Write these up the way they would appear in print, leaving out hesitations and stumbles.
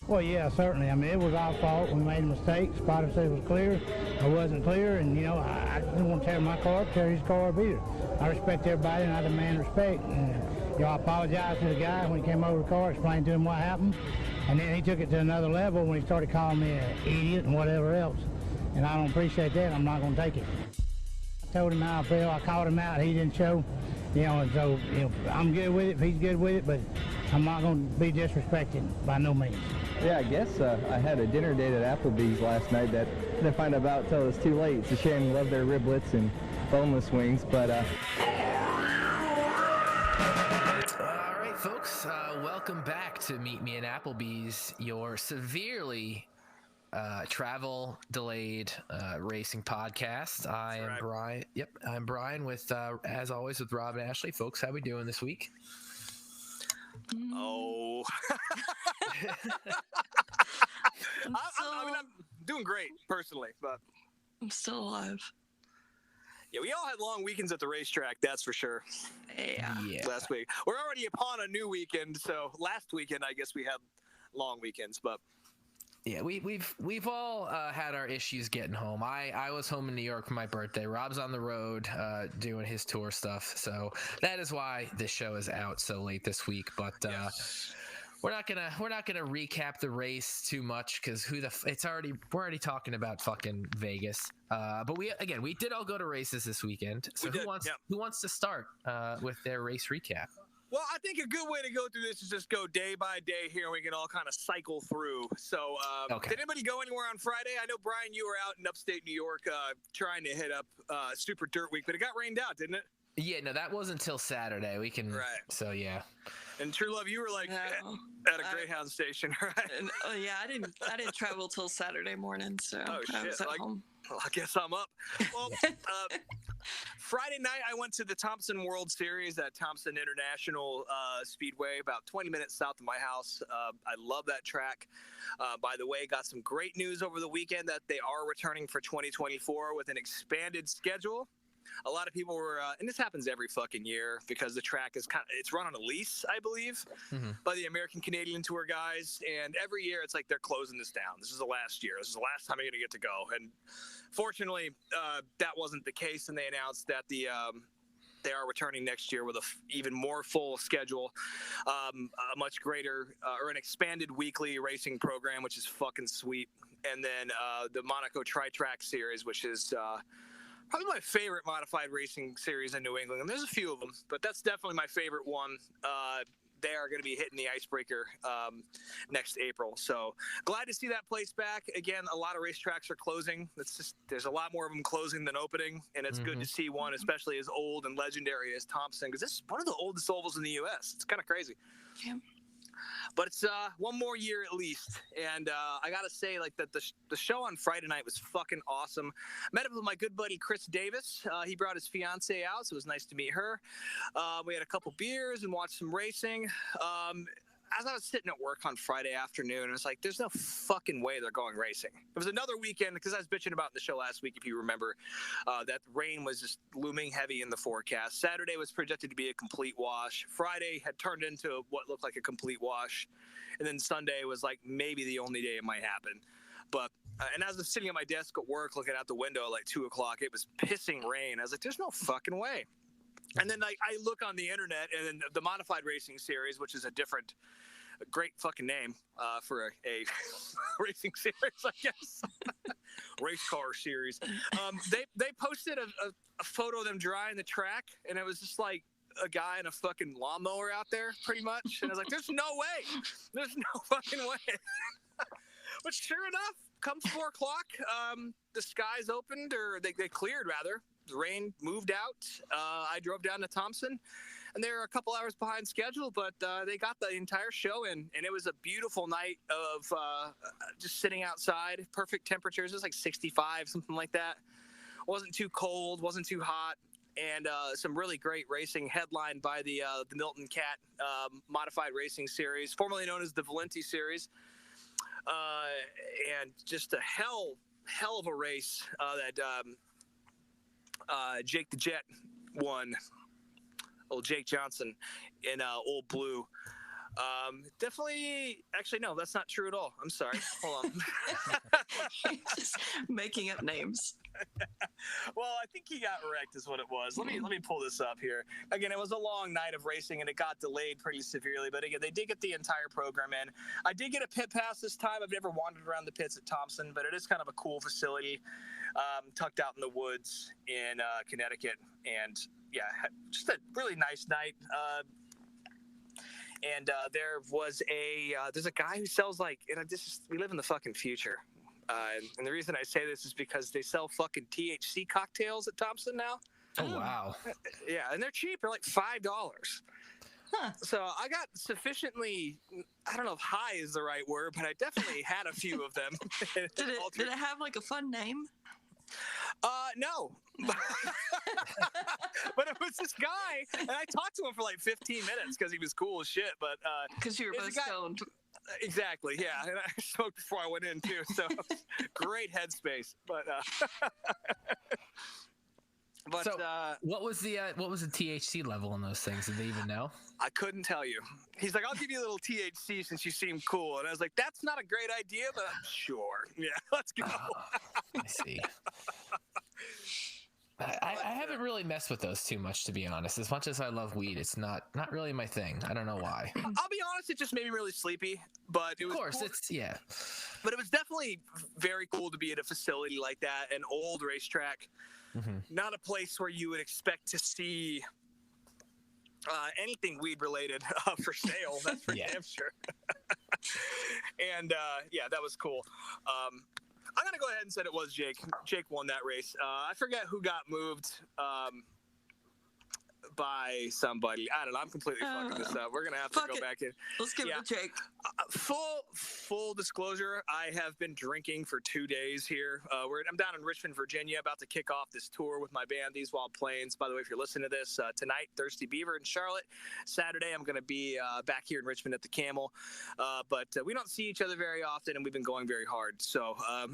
Well, yeah, certainly. I mean, it was our fault. We made a mistake. Spotter said it was clear. I wasn't clear, and, I didn't want to tear my car up, tear his car up either. I respect everybody, and I demand respect. And, I apologized to the guy when he came over the car, explained to him what happened, and then he took it to another level when he started calling me an idiot and whatever else. And I don't appreciate that. I'm not going to take it. I told him how I feel. I called him out. He didn't show. And so, I'm good with it if he's good with it, but I'm not going to be disrespected by no means. Yeah, I guess I had a dinner date at Applebee's last night that I didn't find out about till it was too late. It's a shame. Love their riblets and boneless wings, but... All right, folks, welcome back to Meet Me at Applebee's, your severely travel-delayed racing podcast. I am Brien. Yep, I'm Brien with, as always, with Rob and Ashley. Folks, how we doing this week? Oh. I'm doing great, personally, but I'm still alive. Yeah, we all had long weekends at the racetrack, that's for sure. Yeah. Last week. We're already upon a new weekend, so last weekend I guess we had long weekends, but yeah, we've all had our issues getting home. I was home in New York for my birthday. Rob's on the road doing his tour stuff, so that is why this show is out so late this week. But we're not gonna recap the race too much because we're already talking about fucking Vegas. But we did all go to races this weekend. So who wants to start with their race recap? Well, I think a good way to go through this is just go day by day here, and we can all kind of cycle through. So, Did anybody go anywhere on Friday? I know, Brien, you were out in upstate New York trying to hit up Super Dirt Week, but it got rained out, didn't it? Yeah, no, that wasn't until Saturday. We can, right? So yeah. And Truelove, you were like at a Greyhound station, right? I didn't travel till Saturday morning, so I was at home. Well, I guess I'm up. Well, Friday night, I went to the Thompson World Series at Thompson International Speedway, about 20 minutes south of my house. I love that track. By the way, got some great news over the weekend that they are returning for 2024 with an expanded schedule. A lot of people were, and this happens every fucking year because the track is it's run on a lease, I believe, by the American Canadian Tour guys. And every year it's like they're closing this down. This is the last year. This is the last time you're going to get to go. And fortunately, that wasn't the case. And they announced that they are returning next year with a even more full schedule, a much greater or an expanded weekly racing program, which is fucking sweet. And then the Monaco Tri-Track Series, which is probably my favorite modified racing series in New England. And there's a few of them, but that's definitely my favorite one. They are going to be hitting the icebreaker next April. So glad to see that place back. Again, a lot of racetracks are closing. There's a lot more of them closing than opening. And it's good to see one, especially as old and legendary as Thompson, because this is one of the oldest ovals in the U.S. It's kind of crazy. Yeah. But it's one more year at least. And I got to say, like, that the show on Friday night was fucking awesome. Met up with my good buddy Chris Davis. He brought his fiance out, so it was nice to meet her. We had a couple beers and watched some racing. As I was sitting at work on Friday afternoon, I was like, there's no fucking way they're going racing. It was another weekend, because I was bitching about in the show last week, if you remember, that rain was just looming heavy in the forecast. Saturday was projected to be a complete wash. Friday had turned into what looked like a complete wash. And then Sunday was like maybe the only day it might happen. But and as I was sitting at my desk at work looking out the window at like 2 o'clock, it was pissing rain. I was like, there's no fucking way. And then I look on the internet, and then the Modified Racing Series, which is a great fucking name for a racing series, I guess. Race car series. They posted a photo of them drying the track, and it was just like a guy in a fucking lawnmower out there, pretty much. And I was like, there's no way. There's no fucking way. But sure enough, come 4 o'clock, the skies opened, or they cleared, rather. The rain moved out. I drove down to Thompson, and they were a couple hours behind schedule, but they got the entire show in, and it was a beautiful night of just sitting outside. Perfect temperatures. It was like 65, something like that. Wasn't too cold, wasn't too hot, and some really great racing headlined by the Milton Cat Modified Racing Series, formerly known as the Valenti Series, and just a hell of a race that Jake the Jet won. Old Jake Johnson in Old Blue. Definitely. Actually, no, that's not true at all. I'm sorry. Hold on. Just making up names. Well, I think he got wrecked is what it was. Let me pull this up here. Again, it was a long night of racing and it got delayed pretty severely. But again, they did get the entire program in. I did get a pit pass this time. I've never wandered around the pits at Thompson, but it is kind of a cool facility, tucked out in the woods in Connecticut. And yeah, just a really nice night. And there was there's a guy who sells we live in the fucking future. And the reason I say this is because they sell fucking THC cocktails at Thompson now. Oh, wow. Yeah, and they're cheap. They're like $5. Huh. So I got sufficiently, I don't know if high is the right word, but I definitely had a few of them. Did it have like a fun name? No. But it was this guy, and I talked to him for like 15 minutes because he was cool as shit. But because you were both stoned. Exactly, yeah. And I smoked before I went in too, so great headspace. But what was the THC level on those things? Did they even know? I couldn't tell you. He's like, I'll give you a little THC since you seem cool, and I was like, that's not a great idea, but I'm sure. Yeah, let's go. I see. I haven't really messed with those too much, to be honest. As much as I love weed, it's not really my thing. I don't know why. I'll be honest, it just made me really sleepy. But it was, of course, cool. Yeah. But it was definitely very cool to be at a facility like that, an old racetrack, not a place where you would expect to see anything weed related for sale. That's for damn sure. And yeah, that was cool. I'm going to go ahead and say it was Jake. Jake won that race. I forget who got moved by somebody. I don't know. I'm completely fucking this up. We're going to have to go back in. Let's give it to Jake. Full disclosure, I have been drinking for 2 days here. I'm down in Richmond, Virginia, about to kick off this tour with my band, These Wild Plains. By the way, if you're listening to this, tonight, Thirsty Beaver in Charlotte. Saturday, I'm going to be back here in Richmond at the Camel. But we don't see each other very often, and we've been going very hard. So I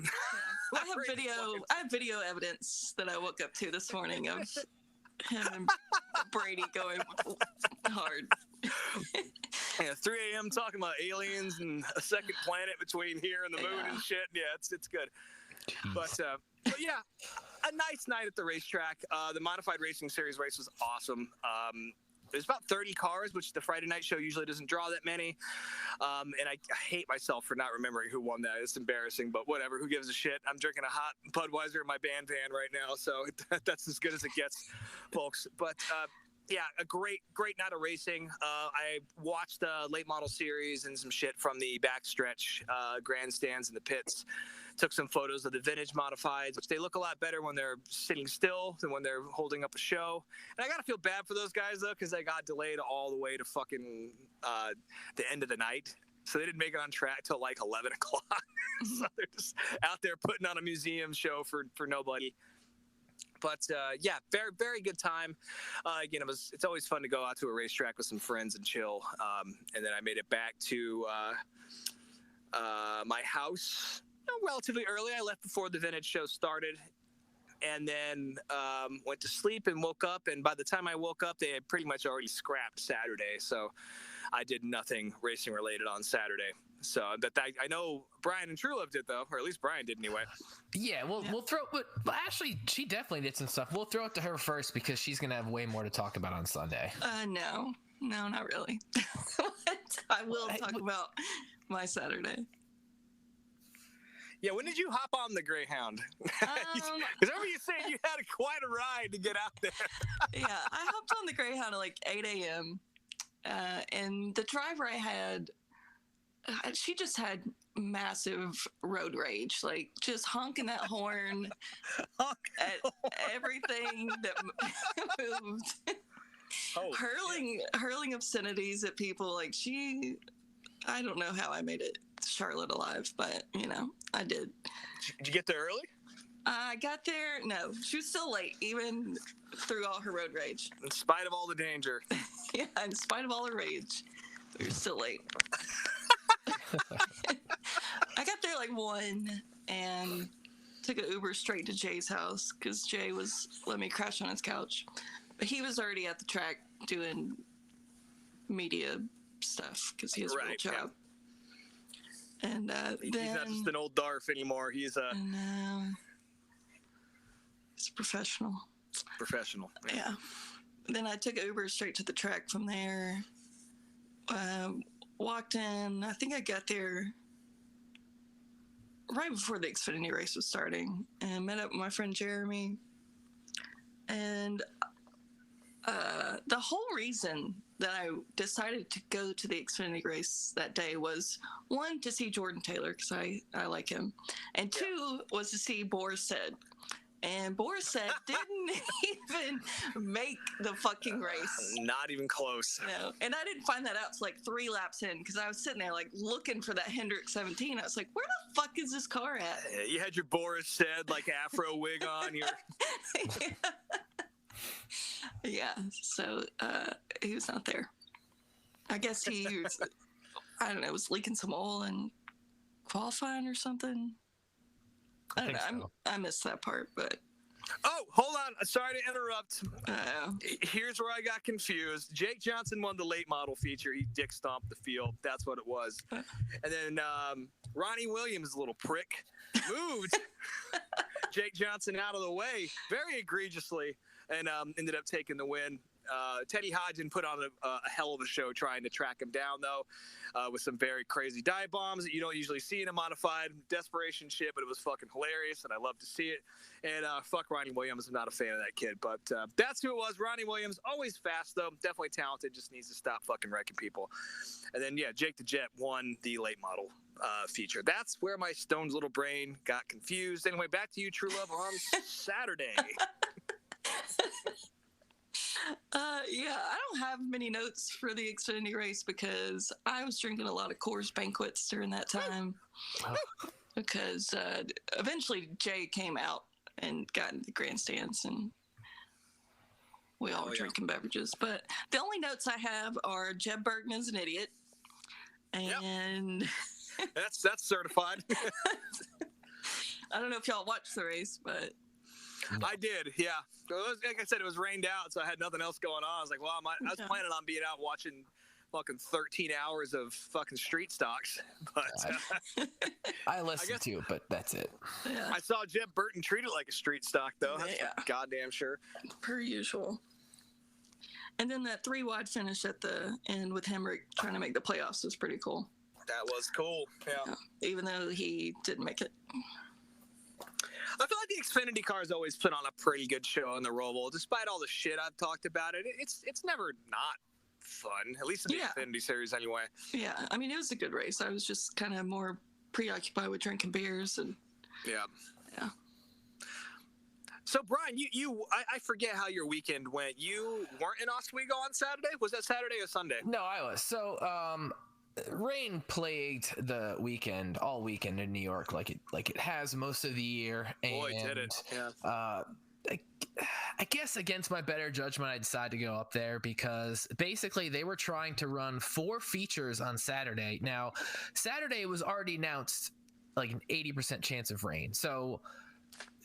have video evidence that I woke up to this morning of him and Brady going hard. Yeah, 3 a.m. talking about aliens and a second planet between here and the moon and shit. Yeah, it's good. But yeah, a nice night at the racetrack. The Modified Racing Series race was awesome. There's about 30 cars, which the Friday night show usually doesn't draw that many. And I hate myself for not remembering who won that. It's embarrassing, but whatever. Who gives a shit? I'm drinking a hot Budweiser in my band van right now, so that's as good as it gets, folks. But yeah, a great night of racing. I watched the late model series and some shit from the backstretch grandstands and the pits. Took some photos of the vintage modifieds, which they look a lot better when they're sitting still than when they're holding up a show. And I gotta feel bad for those guys though, because they got delayed all the way to fucking the end of the night. So they didn't make it on track till like 11 o'clock. So they're just out there putting on a museum show for nobody. But yeah, very, very good time. Again, it's always fun to go out to a racetrack with some friends and chill. And then I made it back to my house relatively early. I left before the vintage show started, and then went to sleep and woke up. And by the time I woke up, they had pretty much already scrapped Saturday. So I did nothing racing related on Saturday. So I know Brien and Truelove did though, or at least Brien did anyway. Yeah, we'll throw. But actually, she definitely did some stuff. We'll throw it to her first because she's gonna have way more to talk about on Sunday. No, not really. I will talk about my Saturday. Yeah, when did you hop on the Greyhound? Because remember you saying you had quite a ride to get out there. Yeah, I hopped on the Greyhound at like 8 a.m. And the driver I had, she just had massive road rage, like just honking that horn at everything that moved, hurling obscenities at people. Like I don't know how I made it to Charlotte alive, but I did. Did you get there early? I got there. No, she was still late, even through all her road rage. In spite of all the danger. Yeah, in spite of all her rage, we were still late. I got there like 1 and took an Uber straight to Jay's house because Jay was letting me crash on his couch. But he was already at the track doing media stuff because he has a real Right, job. And He's then not just an old Darf anymore. He's a he's a professional. professional. Yeah. Then I took Uber straight to the track from there. Walked in. I think I got there right before the Xfinity race was starting, and met up with my friend Jeremy. And the whole reason that I decided to go to the Xfinity race that day was, one, to see Jordan Taylor, because I like him, and two, was to see Boris Said. And Boris Said didn't even make the fucking race. Not even close. No. And I didn't find that out till like 3 laps in, because I was sitting there like looking for that Hendrick 17. I was like, where the fuck is this car at? You had your Boris Said like afro wig on. Yeah, so he was not there. I guess he was, I don't know, was leaking some oil and qualifying or something. I don't know. So. I missed that part, but. Oh, hold on. Sorry to interrupt. Here's where I got confused. Jake Johnson won the late model feature. He dick stomped the field. That's what it was. And then Ronnie Williams, little prick, moved Jake Johnson out of the way very egregiously and ended up taking the win. Teddy Hodgen put on a hell of a show trying to track him down, though, with some very crazy dive bombs that you don't usually see in a modified desperation shit, but it was fucking hilarious, and I love to see it. And fuck Ronnie Williams. I'm not a fan of that kid, but that's who it was. Ronnie Williams, always fast, though. Definitely talented, just needs to stop fucking wrecking people. And then, yeah, Jake the Jet won the late model feature. That's where my Stone's little brain got confused. Anyway, back to you, Truelove, on Saturday. Yeah, I don't have many notes for the Xfinity race because I was drinking a lot of Coors Banquets during that time. Because eventually Jay came out and got into the grandstands and we all were drinking beverages. But the only notes I have are Jeb Burton is an idiot. And that's certified. I don't know if y'all watched the race, but I did, yeah. Like I said, it was rained out, so I had nothing else going on. I was like, well, I was planning on being out watching fucking 13 hours of fucking street stocks. But I listened to it, but that's it. Yeah. I saw Jeb Burton treat it like a street stock, though. That's for goddamn sure. Per usual. And then that 3-wide finish at the end with Hemrick trying to make the playoffs was pretty cool. That was cool, yeah. Even though he didn't make it. I feel like the Xfinity cars always put on a pretty good show in the Roval. Despite all the shit I've talked about it, it's never not fun, at least in the Xfinity series anyway. Yeah, I mean, it was a good race. I was just kind of more preoccupied with drinking beers and yeah. So, Brien, I forget how your weekend went. You weren't in Oswego on Saturday? Was that Saturday or Sunday? No, I was. So, rain plagued the weekend, all weekend in New York, like it has most of the year. And, boy, did it! Yeah. I guess against my better judgment, I decided to go up there because basically they were trying to run 4 features on Saturday. Now, Saturday was already announced like an 80% chance of rain, so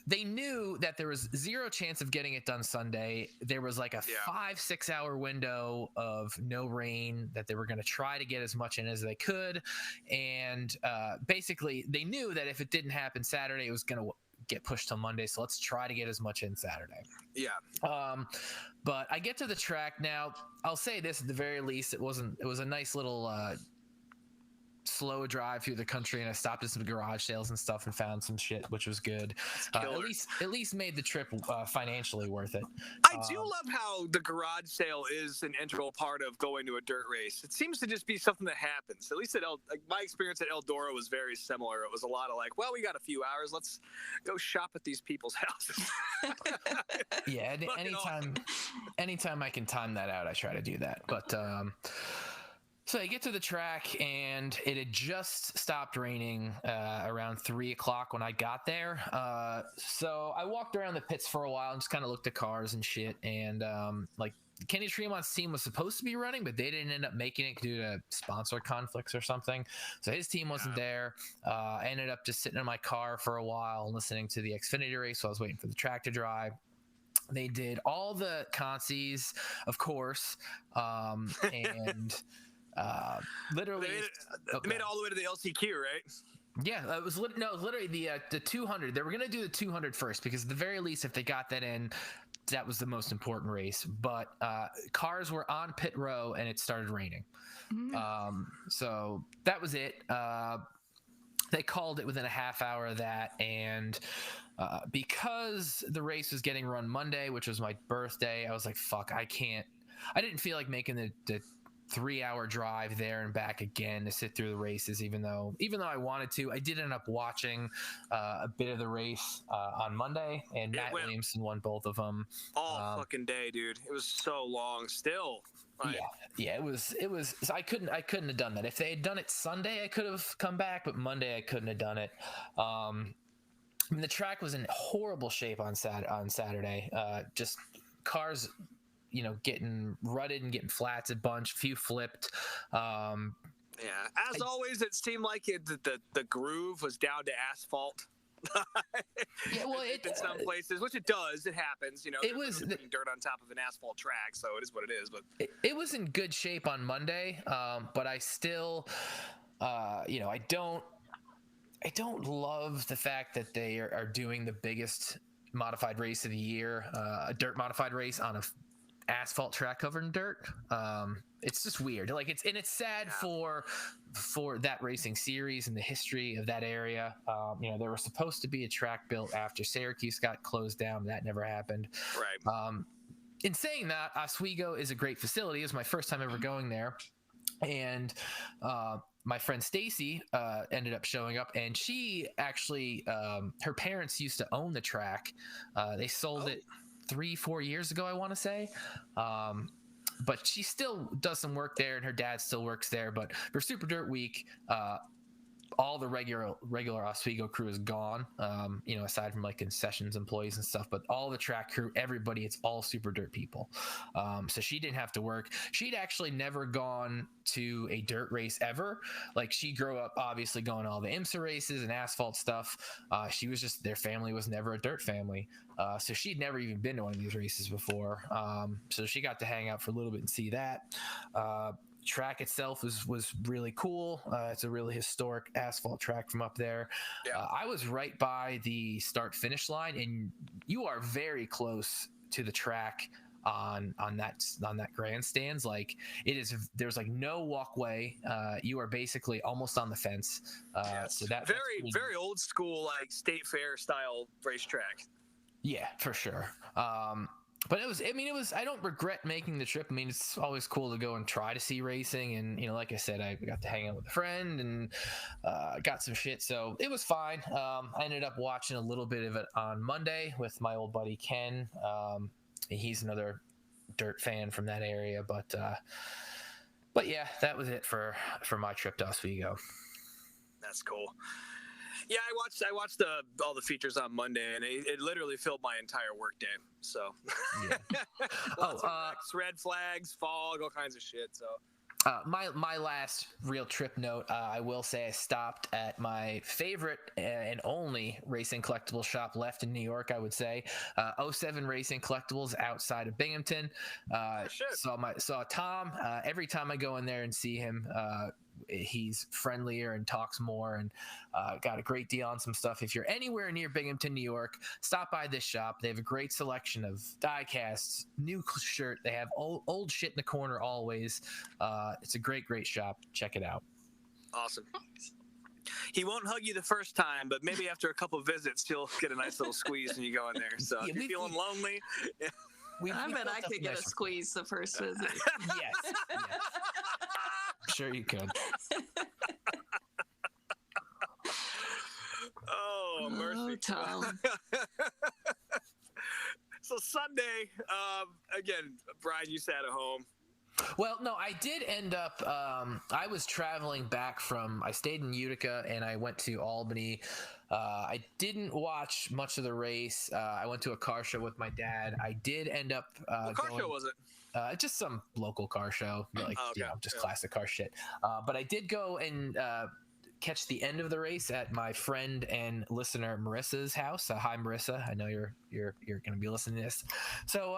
they knew that there was 0 chance of getting it done Sunday. There was like a 5-6 hour window of no rain that they were going to try to get as much in as they could. And basically they knew that if it didn't happen Saturday, it was going to get pushed till Monday. So let's try to get as much in Saturday. Yeah. But I get to the track now. I'll say this at the very least. It was a nice little, slow drive through the country, and I stopped at some garage sales and stuff and found some shit, which was good. At least made the trip financially worth it. I do love how the garage sale is an integral part of going to a dirt race. It seems to just be something that happens. At least at my experience at Eldora was very similar. It was a lot of like, well, we got a few hours. Let's go shop at these people's houses. Yeah, anytime I can time that out, I try to do that. But so I get to the track, and it had just stopped raining around 3 o'clock when I got there. So I walked around the pits for a while and just kind of looked at cars and shit. And Kenny Tremont's team was supposed to be running, but they didn't end up making it due to sponsor conflicts or something. So his team wasn't there. I ended up just sitting in my car for a while and listening to the Xfinity race while I was waiting for the track to dry. They did all the consies, of course, and Literally, they made it all the way to the LCQ, right? Yeah, it was literally the 200. They were gonna do the 200 first because at the very least, if they got that in, that was the most important race. But cars were on pit row and it started raining. So that was it. They called it within a half hour of that, and because the race was getting run Monday, which was my birthday, I was like, fuck, I didn't feel like making the 3-hour drive there and back again to sit through the races, even though I wanted to. I did end up watching a bit of the race on Monday, and Matt Williamson won both of them all fucking day, dude. It was so long still. Yeah, it was so I couldn't have done that. If they had done it Sunday, I could have come back, but Monday I couldn't have done it. I mean, the track was in horrible shape on Saturday. Just cars, getting rutted and getting flats a bunch, few flipped. As always, it seemed like the groove was down to asphalt. Yeah, well, in some places, which it does, it happens. It was dirt on top of an asphalt track, so it is what it is. But it was in good shape on Monday, but I still, I don't love the fact that they are doing the biggest modified race of the year, a dirt modified race on a asphalt track covered in dirt. It's just weird. Like it's sad for that racing series and the history of that area. There was supposed to be a track built after Syracuse got closed down. That never happened. Right. In saying that, Oswego is a great facility. It was my first time ever going there, and my friend Stacy ended up showing up, and she actually her parents used to own the track. They sold it 3-4 years ago, I want to say. But she still does some work there, and her dad still works there. But for Super Dirt Week, all the regular Oswego crew is gone, aside from like concessions employees and stuff. But all the track crew, everybody, it's all Super Dirt people. So she didn't have to work. She'd actually never gone to a dirt race ever. Like, she grew up obviously going to all the IMSA races and asphalt stuff. She was just, their family was never a dirt family. So she'd never even been to one of these races before. So she got to hang out for a little bit and see that. Track itself was really cool. It's a really historic asphalt track from up there. I was right by the start finish line, and you are very close to the track on that grandstands. Like, there's like no walkway. You are basically almost on the fence. So that's very old school, like state fair style racetrack. Yeah, for sure. But it was, I don't regret making the trip. I mean, it's always cool to go and try to see racing. And, like I said, I got to hang out with a friend and got some shit. So it was fine. I ended up watching a little bit of it on Monday with my old buddy, Ken. He's another dirt fan from that area. But yeah, that was it for my trip to Oswego. That's cool. Yeah, I watched all the features on Monday, and it literally filled my entire workday. So, lots of wrecks, red flags, fog, all kinds of shit. So, my last real trip note, I will say I stopped at my favorite and only racing collectible shop left in New York, I would say, 07 Racing Collectibles outside of Binghamton. Saw Tom. Every time I go in there and see him, he's friendlier and talks more, and got a great deal on some stuff. If you're anywhere near Binghamton, New York, stop by this shop. They have a great selection of die casts, new shirt. They have old shit in the corner always. It's a great shop. Check it out. Awesome. He won't hug you the first time, but maybe after a couple visits, you'll get a nice little squeeze when you go in there. So if you're feeling lonely, I bet I could get a squeeze the first visit. Yes. Sure you could. Oh, mercy. Tom. So Sunday, again, Brien, you sat at home. Well, no, I did end up, I was traveling back I stayed in Utica and I went to Albany. I didn't watch much of the race. I went to a car show with my dad. I did end up What car show was it? Just some local car show, like classic car shit. But I did go and catch the end of the race at my friend and listener Marissa's house. Hi, Marissa. I know you're going to be listening to this. So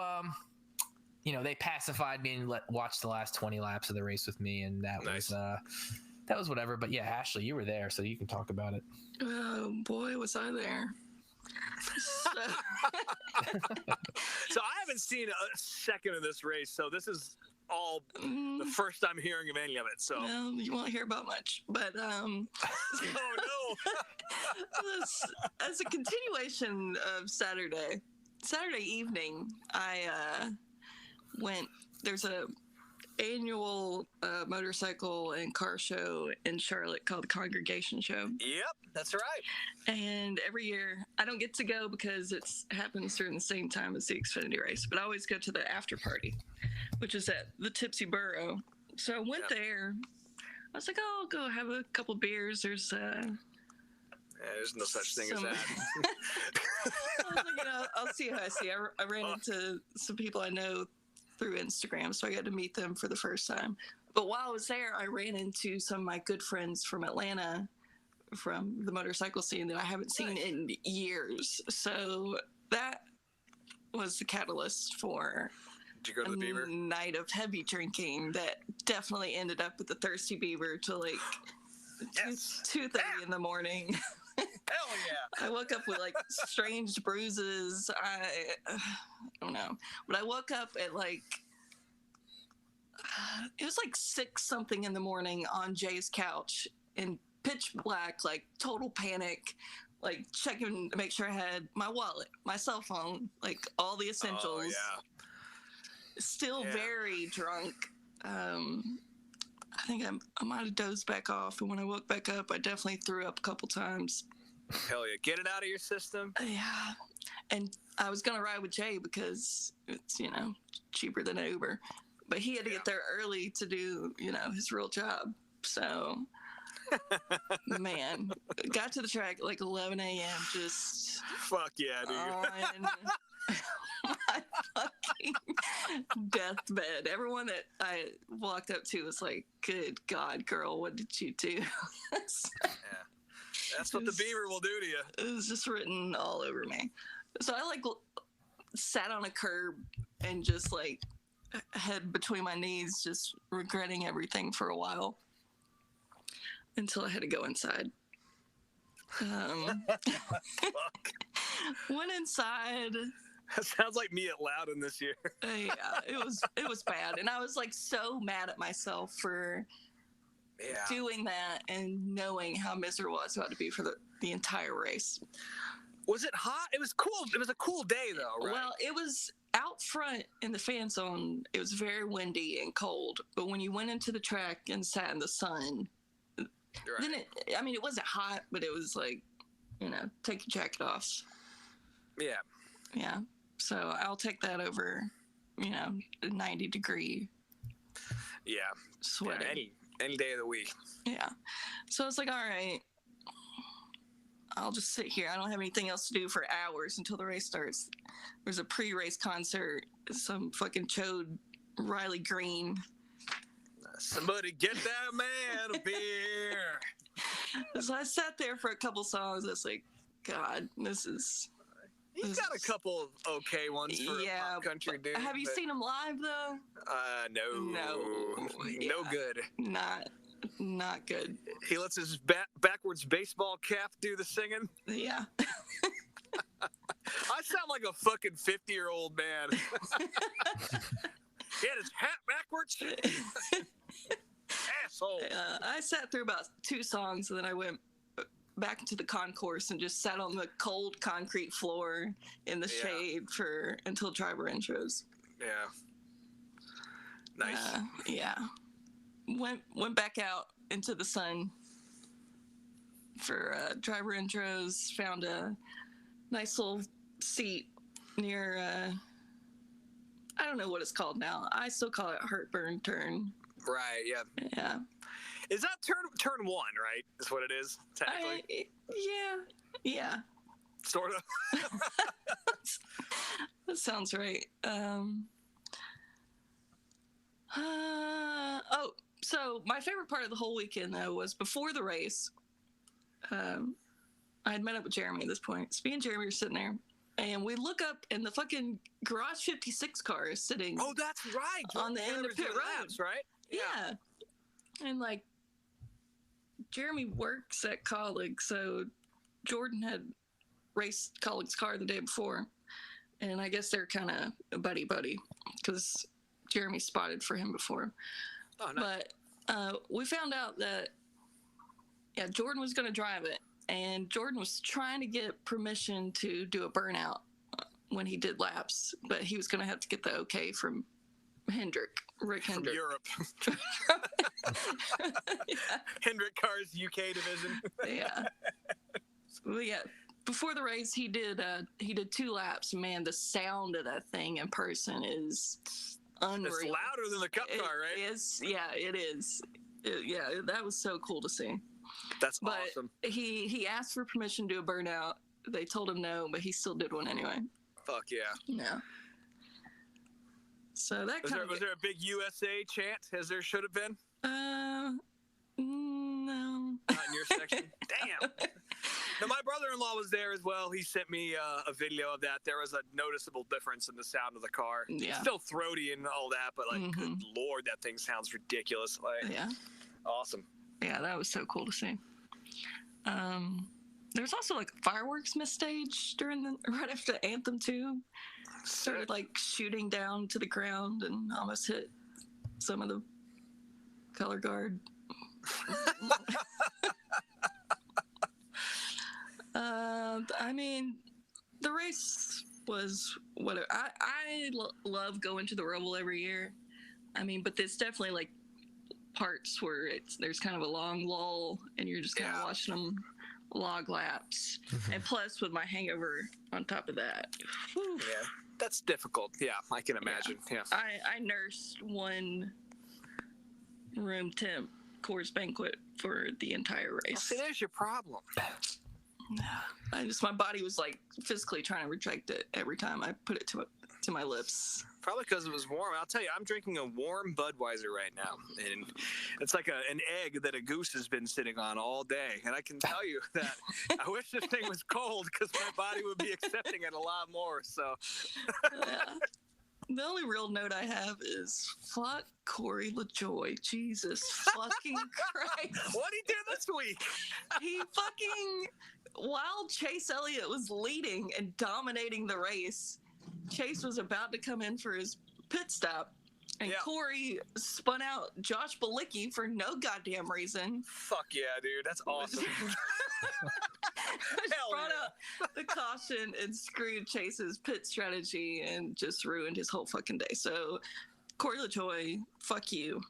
they pacified me and watched the last 20 laps of the race with me, and that was whatever. But yeah, Ashley, you were there, so you can talk about it. Oh boy, was I there. So I haven't seen a second of this race, so this is all the first I'm hearing of any of it. So well, you won't hear about much, but oh no. as a continuation of Saturday evening, I went. There's a annual motorcycle and car show in Charlotte called the Congregation Show. Yep, that's right. And every year, I don't get to go because it happens during the same time as the Xfinity race, but I always go to the after party, which is at the Tipsy Burro. So I went there. I was like, oh, I'll go have a couple beers. There's no such thing as that. I was like, I'll see how I see. I ran into some people I know through Instagram, so I got to meet them for the first time. But while I was there, I ran into some of my good friends from Atlanta, from the motorcycle scene that I haven't seen in years. So that was the catalyst for Did you go to the Beaver? Night of heavy drinking that definitely ended up at the Thirsty Beaver till like 2:30 in the morning. Hell yeah. I woke up with like strange bruises. I don't know. But I woke up at like, it was like 6 something in the morning on Jay's couch in pitch black, like total panic, like checking to make sure I had my wallet, my cell phone, like all the essentials. Oh, yeah. Still very drunk. I think I might have dozed back off, and when I woke back up, I definitely threw up a couple times. Hell yeah. Get it out of your system. Yeah. And I was going to ride with Jay because it's, cheaper than Uber. But he had to get there early to do, his real job. So, man, got to the track at like 11 a.m. just... Fuck yeah, dude. On my fucking deathbed. Everyone that I walked up to was like, good God, girl, what did you do? Yeah. That's what the Beaver will do to you. It was just written all over me. So I like sat on a curb and just like head between my knees, just regretting everything for a while until I had to go inside. Went inside. That sounds like me at Loudon this year. Yeah, it was bad, and I was like so mad at myself for doing that and knowing how miserable I was about to be for the entire race. Was it hot? It was cool. It was a cool day though, right? Well, it was out front in the fan zone. It was very windy and cold, but when you went into the track and sat in the sun, then it wasn't hot, but it was like, take your jacket off. Yeah. Yeah. So I'll take that over, 90-degree. Yeah. Sweating. Yeah, any day of the week. Yeah. So I was like, all right, I'll just sit here. I don't have anything else to do for hours until the race starts. There's a pre-race concert. Some fucking chode Riley Green. Somebody get that man a beer. So I sat there for a couple songs. I was like, God, He's got a couple okay ones for a pop country dude. Have you seen him live though? No good. Not good. He lets his backwards baseball cap do the singing. Yeah. I sound like a fucking 50-year-old man. He had his hat backwards. Asshole. I sat through about 2 songs, and then I went back into the concourse and just sat on the cold concrete floor in the shade until driver intros. Yeah. Nice. Yeah. Went back out into the sun for driver intros. Found a nice little seat near. I don't know what it's called now. I still call it Heartburn Turn. Right. Yeah. Yeah. Is that turn 1, right? Is what it is, technically? Yeah. Sort of. That sounds right. So my favorite part of the whole weekend, though, was before the race. I had met up with Jeremy at this point. So me and Jeremy were sitting there, and we look up, and the fucking Garage 56 car is sitting. Oh, that's right. On the end of pit road, laps, right? Yeah. And like, Jeremy works at Colleague, so Jordan had raced Colleague's car the day before, and I guess they're kind of buddy because Jeremy spotted for him before. Oh, nice. But we found out that Jordan was going to drive it, and Jordan was trying to get permission to do a burnout when he did laps, but he was going to have to get the okay from Rick Hendrick. From Europe. Hendrick Cars UK division. Yeah. Before the race, he did 2 laps. Man, the sound of that thing in person is unreal. It's louder than the Cup car, right? It is. That was so cool to see. That's but awesome. He asked for permission to do a burnout. They told him no, but he still did one anyway. Fuck yeah. Yeah. So that was there a big USA chant, as there should have been? No. Not in your section? Damn. No, my brother-in-law was there as well. He sent me a video of that. There was a noticeable difference in the sound of the car. Yeah. It's still throaty and all that, but like, good Lord, that thing sounds ridiculous. Like, yeah. Awesome. Yeah, that was so cool to see. There's also like fireworks misstage right after Anthem 2. Started like shooting down to the ground and almost hit some of the color guard. I mean, the race was whatever. I love going to the Roval every year. I mean, but there's definitely like parts where there's kind of a long lull and you're just kind of watching them log laps. And plus with my hangover on top of that. Whew. Yeah, that's difficult. Yeah, I can imagine. Yeah. I nursed one room temp Coors Banquet for the entire race. Well, see, there's your problem. My body was like physically trying to reject it every time I put it to my lips. Probably because it was warm. I'll tell you, I'm drinking a warm Budweiser right now, and it's like an egg that a goose has been sitting on all day. And I can tell you that I wish this thing was cold because my body would be accepting it a lot more. So, The only real note I have is fuck Corey LaJoy. Jesus fucking Christ! What'd he do this week? He fucking, while Chase Elliott was leading and dominating the race, Chase was about to come in for his pit stop, and Corey spun out Josh Bilicki for no goddamn reason. Fuck yeah, dude. That's awesome. Brought out the caution and screwed Chase's pit strategy and just ruined his whole fucking day. So, Corey LaJoy, fuck you.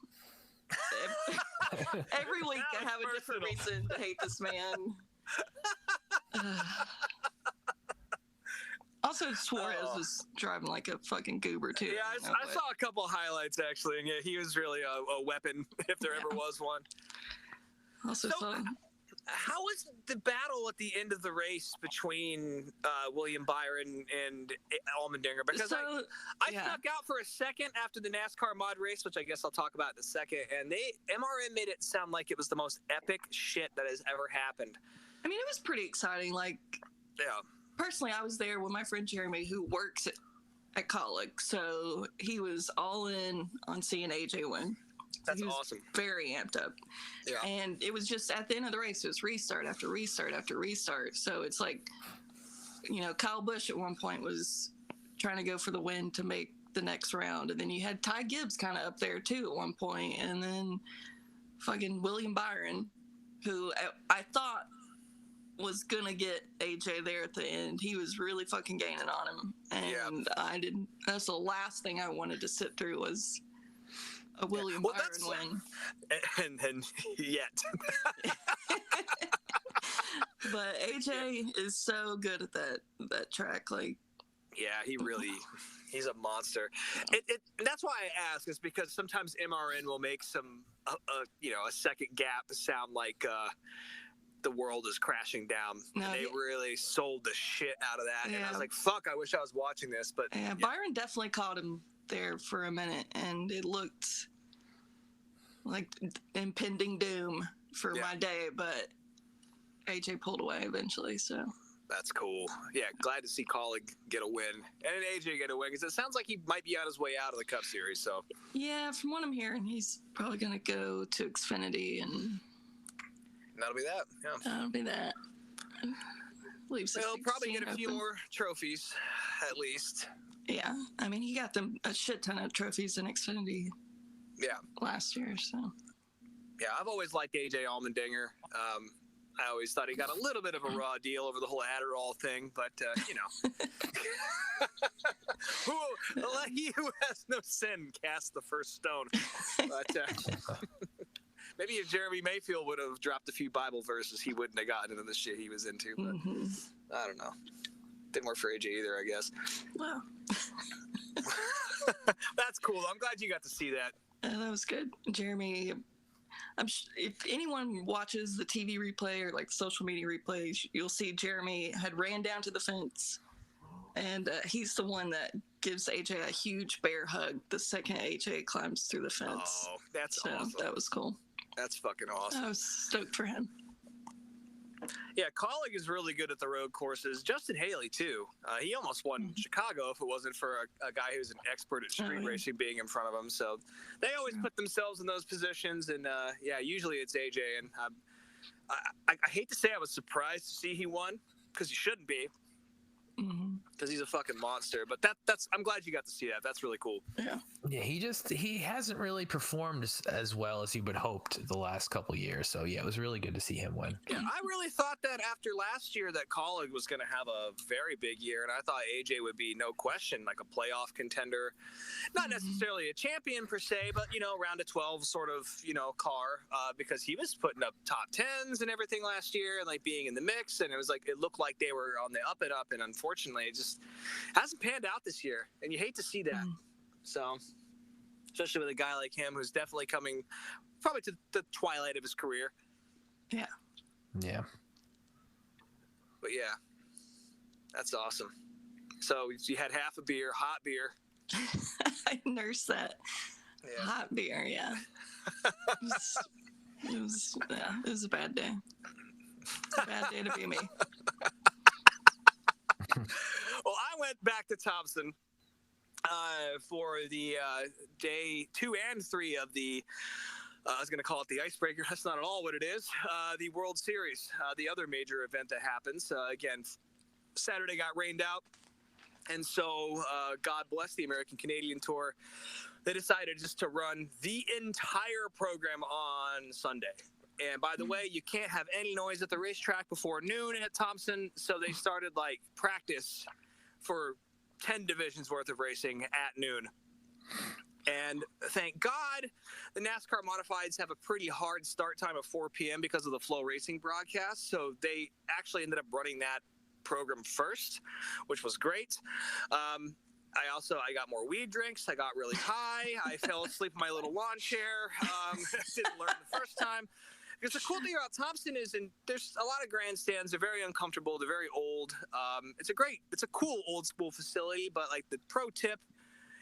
Every week I have a different reason to hate this man. Also, Suarez was driving like a fucking goober, too. Yeah, I saw a couple of highlights, actually, and yeah, he was really a weapon, if there ever was one. Also, how was the battle at the end of the race between William Byron and Allmendinger? Because I snuck out for a second after the NASCAR mod race, which I guess I'll talk about in a second, and MRN made it sound like it was the most epic shit that has ever happened. I mean, it was pretty exciting. Like, personally, I was there with my friend Jeremy, who works at Colic, so he was all in on seeing AJ win. That's he was awesome. Very amped up. Yeah. And it was just at the end of the race, it was restart after restart after restart. So it's like, Kyle Busch at one point was trying to go for the win to make the next round. And then you had Ty Gibbs kind of up there too at one point. And then fucking William Byron, who I thought was going to get AJ there at the end. He was really fucking gaining on him. And that's the last thing I wanted to sit through was a William Byron win. And yet. But AJ is so good at that track. Like, yeah, he's a monster. That's why I ask, is because sometimes MRN will make a second gap sound like the world is crashing down. No, and they really sold the shit out of that. And I was like, fuck, I wish I was watching this. But Byron definitely caught him there for a minute, and it looked like impending doom for my day, but AJ pulled away eventually. So That's cool. Yeah, glad to see Colleague get a win and an AJ get a win because it sounds like he might be on his way out of the Cup Series. So Yeah, from what I'm hearing, he's probably going to go to Xfinity, and that'll be that. Yeah, that'll be that. Leaves he'll probably get a few open. more trophies, at least. Yeah, I mean, he got them a shit ton of trophies in Xfinity. Yeah, last year. So yeah, I've always liked AJ Allmendinger. I always thought he got a little bit of a raw deal over the whole Adderall thing, but you know, he who has no sin cast the first stone. But maybe if Jeremy Mayfield would have dropped a few Bible verses, he wouldn't have gotten into the shit he was into. But I don't know. Didn't work for AJ either, I guess. Wow. That's cool. I'm glad you got to see that. That was good, Jeremy. If anyone watches the TV replay or like social media replays, you'll see Jeremy had ran down to the fence, and he's the one that gives AJ a huge bear hug the second AJ climbs through the fence. Oh, that's awesome. That was cool. That's fucking awesome. I was stoked for him. Yeah, Colleague is really good at the road courses. Justin Haley, too. He almost won Chicago if it wasn't for a guy who's an expert at street racing being in front of him. So they always put themselves in those positions. And, yeah, usually it's AJ. And I hate to say I was surprised to see he won, because he shouldn't be, because he's a fucking monster. But that's I'm glad you got to see that. That's really cool. Yeah, he hasn't really performed as well as he would hoped the last couple years. So yeah, it was really good to see him win. Yeah, I really thought that after last year that Colleague was going to have a very big year, and I thought AJ would be no question like a playoff contender, not necessarily a champion per se, but you know, round of 12 sort of, you know, car, because he was putting up top 10s and everything last year and like being in the mix, and it was like it looked like they were on the up and up, and unfortunately it just hasn't panned out this year, and you hate to see that. So, especially with a guy like him who's definitely coming probably to the twilight of his career. Yeah. Yeah. But yeah, that's awesome. So you had half a beer, hot beer. I nursed that. Yeah. Hot beer, yeah. It was a bad day. A bad day to be me. Well, I went back to Thompson for the day 2 and 3 of the, I was going to call it the icebreaker. That's not at all what it is. The World Series, the other major event that happens. Again, Saturday got rained out. And so, God bless the American Canadian Tour. They decided just to run the entire program on Sunday. And by the way, you can't have any noise at the racetrack before noon at Thompson. So they started like practice for 10 divisions worth of racing at noon. And thank God the NASCAR modifieds have a pretty hard start time of 4 p.m. because of the Flow Racing broadcast. So they actually ended up running that program first, which was great. I got more weed drinks. I got really high. I fell asleep in my little lawn chair. Didn't learn the first time. Because the cool thing about Thompson is, and there's a lot of grandstands. They're very uncomfortable. They're very old. It's a cool old school facility. But like the pro tip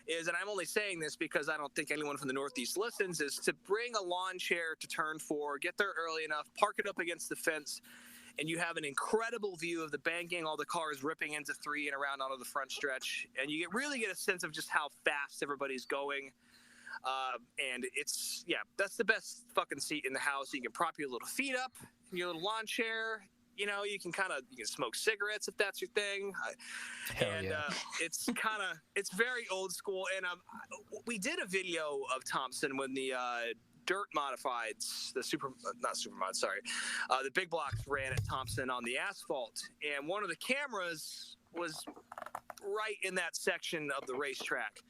is, and I'm only saying this because I don't think anyone from the Northeast listens, is to bring a lawn chair to turn 4, get there early enough, park it up against the fence, and you have an incredible view of the banking, all the cars ripping into 3 and around onto the front stretch. And you really get a sense of just how fast everybody's going. And that's the best fucking seat in the house. You can prop your little feet up in your little lawn chair. You know, you can smoke cigarettes if that's your thing. It's very old school. And we did a video of Thompson when the dirt modifieds, the big blocks ran at Thompson on the asphalt. And one of the cameras was right in that section of the racetrack.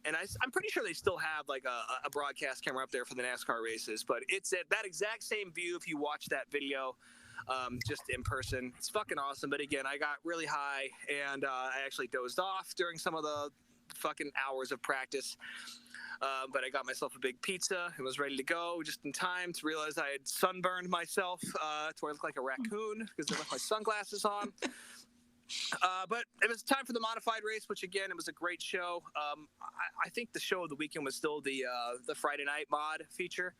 And I'm pretty sure they still have like a broadcast camera up there for the NASCAR races, but it's at that exact same view if you watch that video just in person. It's fucking awesome. But again, I got really high and I actually dozed off during some of the fucking hours of practice. But I got myself a big pizza and was ready to go just in time to realize I had sunburned myself to where I looked like a raccoon because I left my sunglasses on. But it was time for the modified race, which again, it was a great show. I think the show of the weekend was still the Friday night mod feature.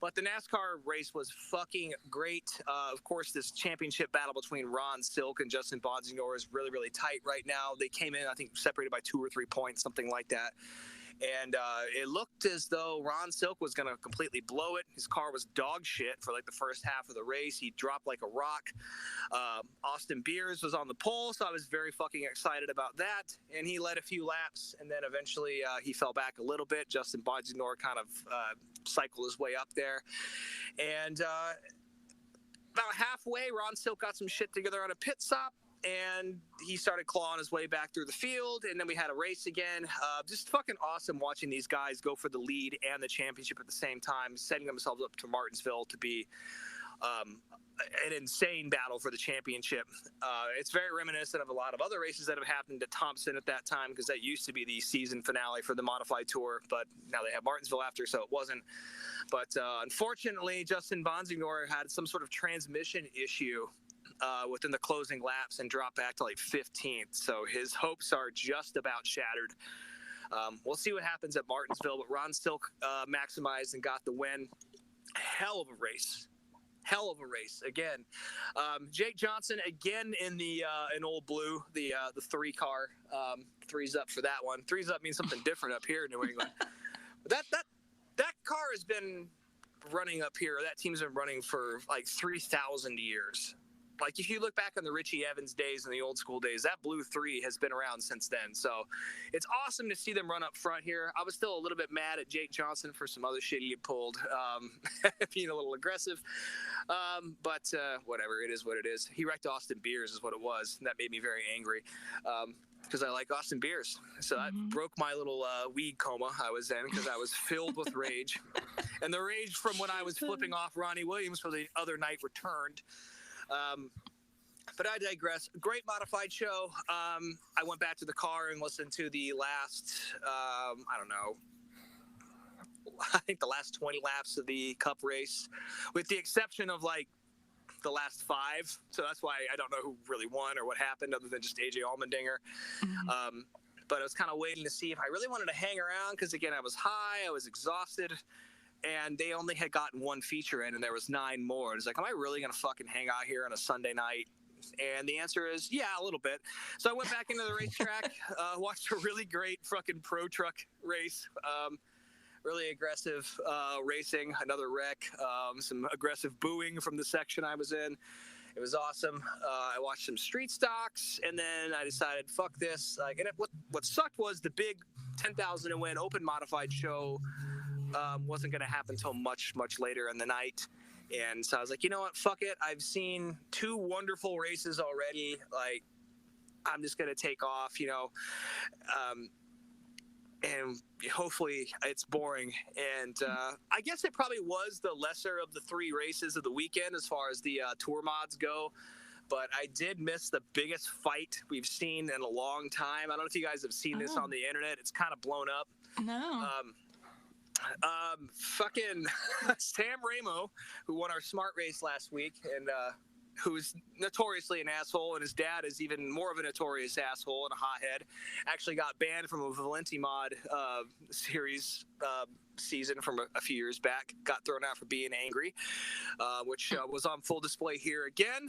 But the NASCAR race was fucking great. Of course, this championship battle between Ron Silk and Justin Bonsignor is really, really tight right now. They came in, I think, separated by 2 or 3 points, something like that. And it looked as though Ron Silk was going to completely blow it. His car was dog shit for like the first half of the race. He dropped like a rock. Austin Beers was on the pole, so I was very fucking excited about that. And he led a few laps, and then eventually he fell back a little bit. Justin Bonsignor kind of cycled his way up there. And about halfway, Ron Silk got some shit together on a pit stop, and he started clawing his way back through the field, and then we had a race again. Just fucking awesome watching these guys go for the lead and the championship at the same time, setting themselves up to Martinsville to be an insane battle for the championship. It's very reminiscent of a lot of other races that have happened at Thompson at that time, because that used to be the season finale for the Modified Tour, but now they have Martinsville after, so it wasn't. But unfortunately, Justin Bonsignor had some sort of transmission issue within the closing laps and dropped back to like 15th. So his hopes are just about shattered. We'll see what happens at Martinsville, but Ron Silk maximized and got the win. Hell of a race. Again. Jake Johnson again in old blue, the 3 car. 3's up for that one. 3's up means something different up here in New England. That car has been running up here. That team's been running for like 3,000 years. Like, if you look back on the Richie Evans days and the old school days, that blue 3 has been around since then. So it's awesome to see them run up front here. I was still a little bit mad at Jake Johnson for some other shit he had pulled, being a little aggressive. But whatever, it is what it is. He wrecked Austin Beers is what it was. And that made me very angry. Because I like Austin Beers. So that broke my little weed coma I was in, because I was filled with rage. And the rage from when I was flipping off Ronnie Williams for the other night returned. But I digress. Great modified show. I went back to the car and listened to the last, I think the last 20 laps of the Cup race, with the exception of like the last 5. So that's why I don't know who really won or what happened, other than just AJ Allmendinger. But I was kind of waiting to see if I really wanted to hang around, because again, I was high, I was exhausted. And they only had gotten 1 feature in, and there was 9 more. It's like, am I really going to fucking hang out here on a Sunday night? And the answer is, yeah, a little bit. So I went back into the racetrack, watched a really great fucking pro truck race. Really aggressive racing, another wreck, some aggressive booing from the section I was in. It was awesome. I watched some street stocks, and then I decided, fuck this. And what sucked was the big 10,000 to win open modified show wasn't going to happen until much, much later in the night. And so I was like, you know what? Fuck it. I've seen 2 wonderful races already. Like, I'm just going to take off, and hopefully it's boring. And I guess it probably was the lesser of the 3 races of the weekend as far as the tour mods go. But I did miss the biggest fight we've seen in a long time. I don't know if you guys have seen this on the internet. It's kind of blown up. No. Fucking Sam Ramo, who won our smart race last week, and who's notoriously an asshole, and his dad is even more of a notorious asshole and a hothead, actually got banned from a Valenti Mod series season from a few years back. Got thrown out for being angry, which was on full display here again.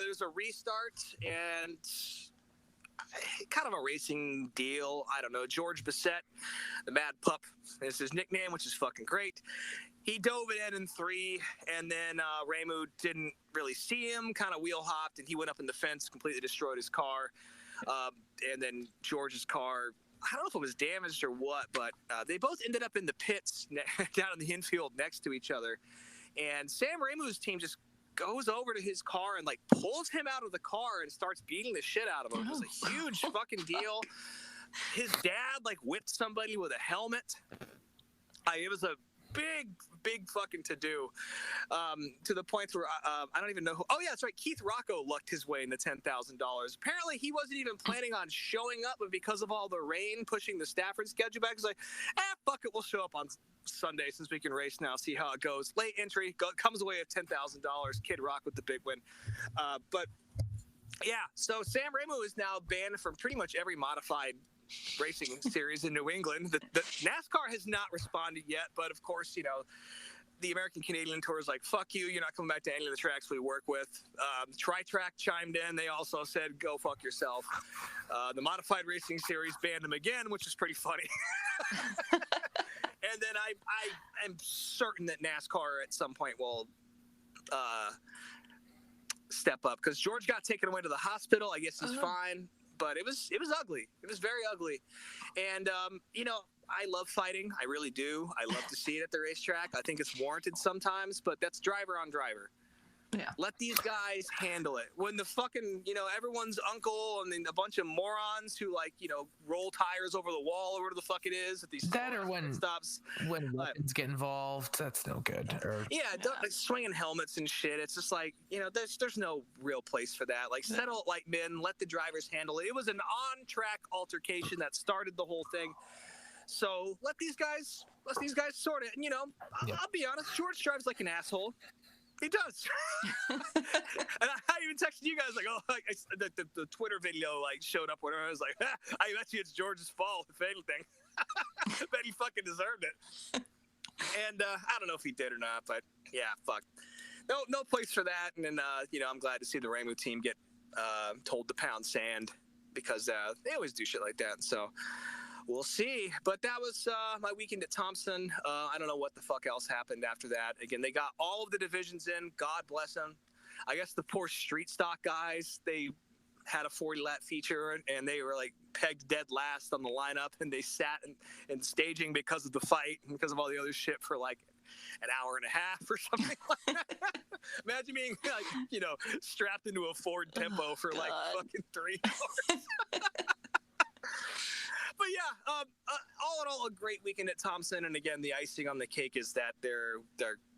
There's a restart, and kind of a racing deal. I don't know. George Bissett, the Mad Pup, is his nickname, which is fucking great. He dove it in 3, and then Ramu didn't really see him, kind of wheel hopped, and he went up in the fence, completely destroyed his car. And then George's car, I don't know if it was damaged or what, but they both ended up in the pits down in the infield next to each other. And Sam Ramu's team just goes over to his car and like pulls him out of the car and starts beating the shit out of him. It was a huge fucking deal. His dad like whipped somebody with a helmet. It was a big fucking to-do, to the point where I don't even know who. Oh yeah, that's right. Keith Rocco lucked his way into $10,000. Apparently he wasn't even planning on showing up, but because of all the rain pushing the Stafford schedule back, he's like, fuck it, we'll show up on Sunday since we can race now, see how it goes. Late entry, comes away at $10,000. Kid Rock with the big win. But yeah, so Sam Ramo is now banned from pretty much every modified racing series in New England. The NASCAR has not responded yet, but of course, the American Canadian Tour is like, fuck you, you're not coming back to any of the tracks we work with. Tri-Track chimed in. They also said, go fuck yourself. The Modified Racing Series banned them again, which is pretty funny. And then I am certain that NASCAR at some point will step up, because George got taken away to the hospital. I guess he's fine, but it was ugly. It was very ugly. And, I love fighting. I really do. I love to see it at the racetrack. I think it's warranted sometimes, but that's driver on driver. Yeah. Let these guys handle it. When the fucking, everyone's uncle and then a bunch of morons who roll tires over the wall or whatever the fuck it is at these stops. When weapons get involved, that's no good. Swinging helmets and shit. It's just there's no real place for that. Settle it like men. Let the drivers handle it. It was an on-track altercation that started the whole thing. So let these guys sort it. And I'll be honest, George drives like an asshole. He does. And I even texted you guys the Twitter video showed up whenever I was like, I bet you it's George's fault if anything. I bet he fucking deserved it. And I don't know if he did or not, but yeah, fuck. No place for that. And then I'm glad to see the Rainbow team get told to pound sand, because they always do shit like that. So we'll see. But that was my weekend at Thompson. I don't know what the fuck else happened after that. Again, they got all of the divisions in. God bless them. I guess the poor street stock guys, they had a 40-lap feature, and they were pegged dead last on the lineup, and they sat in staging because of the fight and because of all the other shit for an hour and a half or something like that. Imagine being strapped into a Ford Tempo for fucking 3 hours. But yeah, all in all, a great weekend at Thompson. And again, the icing on the cake is that they're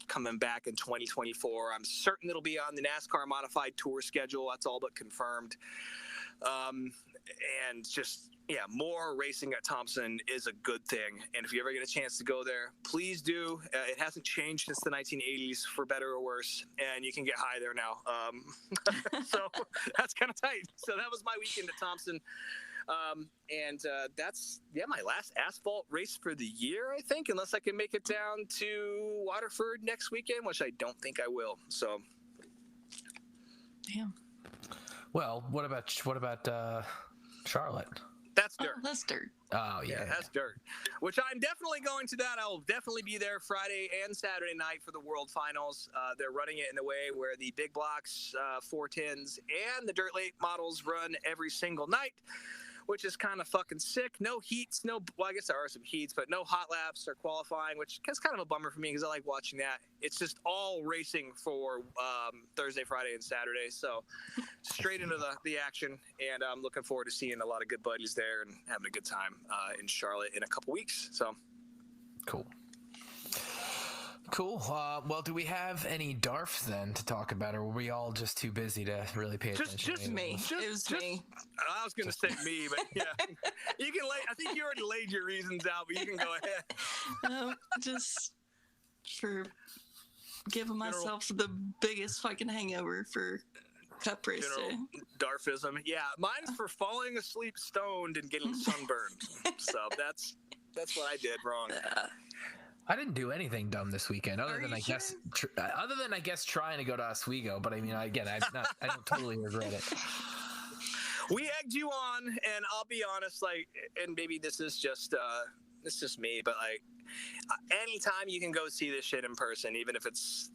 coming back in 2024. I'm certain it'll be on the NASCAR Modified Tour schedule. That's all but confirmed. And just, more racing at Thompson is a good thing. And if you ever get a chance to go there, please do. It hasn't changed since the 1980s, for better or worse. And you can get high there now. So that's kind of tight. So that was my weekend at Thompson. And that's my last asphalt race for the year, I think, unless I can make it down to Waterford next weekend, which I don't think I will. So, damn. Well, what about Charlotte? That's dirt. Oh, that's dirt. Oh yeah, that's dirt. Which I'm definitely going to that. I will definitely be there Friday and Saturday night for the World Finals. They're running it in a way where the big blocks, 410s, and the dirt late models run every single night, which is kind of fucking sick. No heats, I guess there are some heats, but no hot laps or qualifying, which is kind of a bummer for me because I like watching that. It's just all racing for Thursday, Friday, and Saturday. So straight into the action, and I'm looking forward to seeing a lot of good buddies there and having a good time in Charlotte in a couple weeks. So cool. Well, do we have any DARFs then to talk about, or were we all just too busy to really pay attention? Just me. It was me. I was going to say me, but yeah. You can I think you already laid your reasons out, but you can go ahead. Just for giving myself the biggest fucking hangover for Cup race day. DARFism. Yeah, mine's for falling asleep stoned and getting sunburned. So that's what I did wrong. I didn't do anything dumb this weekend, other than I guess trying to go to Oswego. But I mean, I don't totally regret it. We egged you on, and I'll be honest, and maybe this is just me, but anytime you can go see this shit in person, even if it's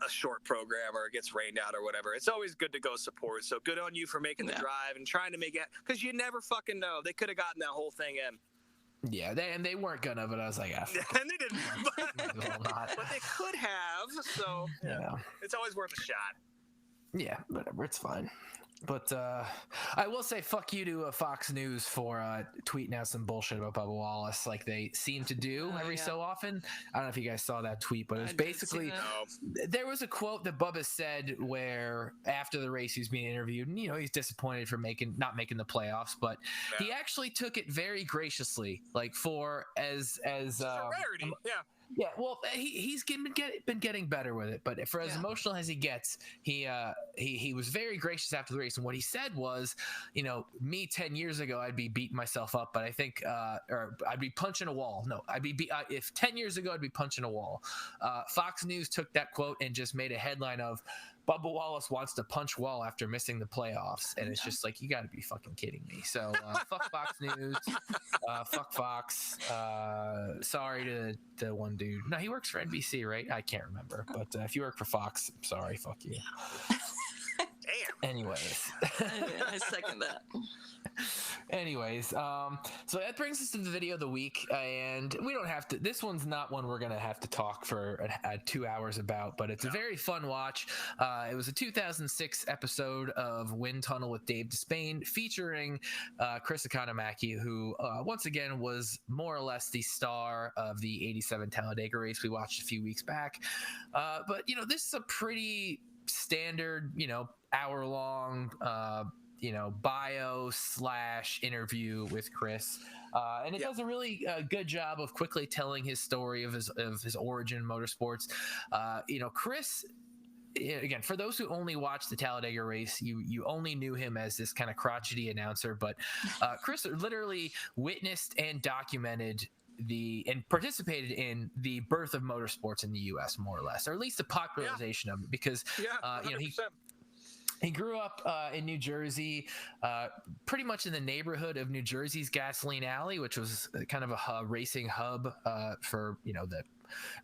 a short program or it gets rained out or whatever, it's always good to go support. So good on you for making the drive and trying to make it, because you never fucking know. They could have gotten that whole thing in. Yeah, they weren't gonna, but I was like, and they didn't. But they could have, so it's always worth a shot. Yeah, whatever, it's fine. But I will say fuck you to Fox News for tweeting out some bullshit about Bubba Wallace like they seem to do every so often. I don't know if you guys saw that tweet, but it was basically there was a quote that Bubba said where after the race he was being interviewed, and he's disappointed for not making the playoffs, but he actually took it very graciously, for as rarity. Yeah, well, he's been getting better with it, but for as emotional as he gets, he was very gracious after the race, and what he said was, me 10 years ago, I'd be beating myself up, but I think, or I'd be punching a wall. No, if 10 years ago, I'd be punching a wall. Fox News took that quote and just made a headline of, Bubba Wallace wants to punch wall after missing the playoffs, and it's just like, you got to be fucking kidding me. So fuck Fox News, fuck Fox. Sorry to the one dude. No, he works for NBC, right? I can't remember, but if you work for Fox, I'm sorry, fuck you. Damn. Anyways, I second that. Anyways, so that brings us to the video of the week, and we don't have to. This one's not one we're gonna have to talk for 2 hours about, but it's a very fun watch. It was a 2006 episode of Wind Tunnel with Dave Despain, featuring Chris Economaki, who once again was more or less the star of the '87 Talladega race we watched a few weeks back. But this is a pretty standard, hour-long. Bio / interview with Chris, and it does a really good job of quickly telling his story of his origin in motorsports. Chris, again, for those who only watched the Talladega race, you only knew him as this kind of crotchety announcer, but Chris literally witnessed and documented and participated in the birth of motorsports in the U.S., more or less, or at least the popularization of it, because he grew up in New Jersey, pretty much in the neighborhood of New Jersey's Gasoline Alley, which was kind of a racing hub for the